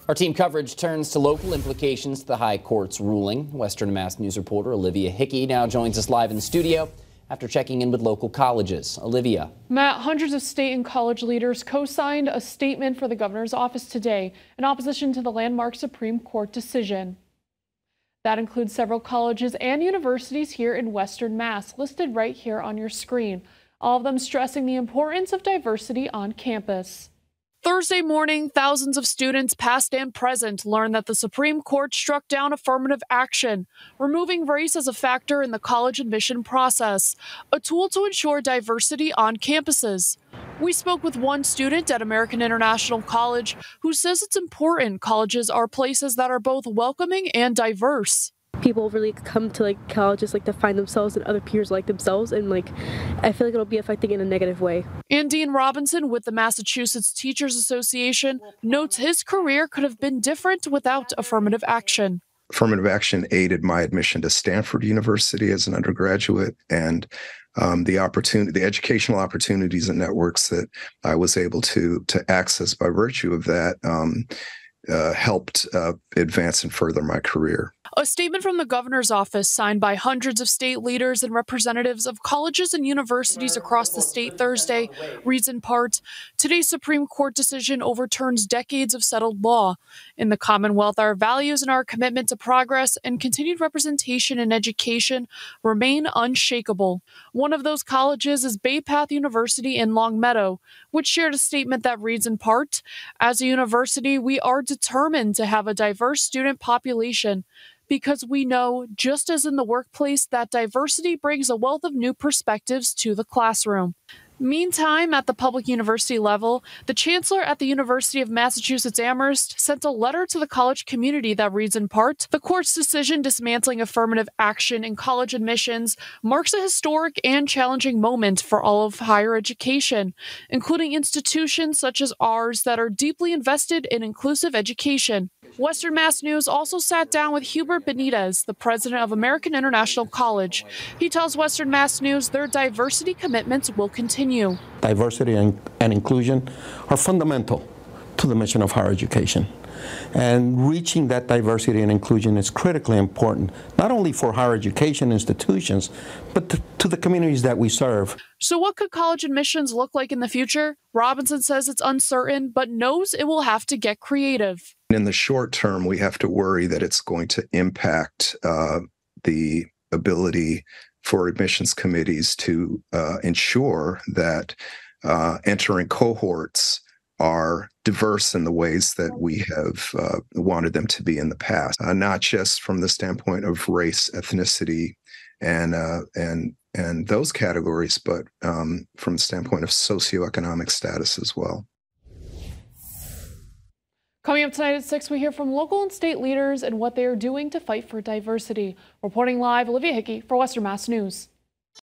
Our team coverage turns to local implications to the High Court's ruling. Western Mass News reporter Olivia Hickey now joins us live in the studio after checking in with local colleges. Olivia. Matt, hundreds of state and college leaders co-signed a statement for the governor's office today in opposition to the landmark Supreme Court decision. That includes several colleges and universities here in Western Mass, listed right here on your screen, all of them stressing the importance of diversity on campus. Thursday morning, thousands of students, past and present, learned that the Supreme Court struck down affirmative action, removing race as a factor in the college admission process, a tool to ensure diversity on campuses. We spoke with one student at American International College who says it's important colleges are places that are both welcoming and diverse. People really come to colleges to find themselves and other peers like themselves, and I feel like it'll be affecting in a negative way. And Dean Robinson with the Massachusetts Teachers Association notes his career could have been different without affirmative action. Affirmative action aided my admission to Stanford University as an undergraduate, and the educational opportunities and networks that I was able to access by virtue of that helped advance and further my career. A statement from the governor's office signed by hundreds of state leaders and representatives of colleges and universities across the state Thursday reads in part, today's Supreme Court decision overturns decades of settled law. In the Commonwealth, our values and our commitment to progress and continued representation in education remain unshakable. One of those colleges is Bay Path University in Longmeadow, which shared a statement that reads in part, as a university, we are determined to have a diverse student population, because we know, just as in the workplace, that diversity brings a wealth of new perspectives to the classroom. Meantime, at the public university level, the chancellor at the University of Massachusetts Amherst sent a letter to the college community that reads in part, the court's decision dismantling affirmative action in college admissions marks a historic and challenging moment for all of higher education, including institutions such as ours that are deeply invested in inclusive education. Western Mass News also sat down with Hubert Benitez, the president of American International College. He tells Western Mass News their diversity commitments will continue. Diversity and inclusion are fundamental to the mission of higher education. And reaching that diversity and inclusion is critically important, not only for higher education institutions, but to the communities that we serve. So what could college admissions look like in the future? Robinson says it's uncertain, but knows it will have to get creative. In the short term, we have to worry that it's going to impact the ability for admissions committees to ensure that entering cohorts are diverse in the ways that we have wanted them to be in the past, not just from the standpoint of race, ethnicity, and those categories, but from the standpoint of socioeconomic status as well. Coming up tonight at 6, we hear from local and state leaders and what they are doing to fight for diversity. Reporting live, Olivia Hickey for Western Mass News.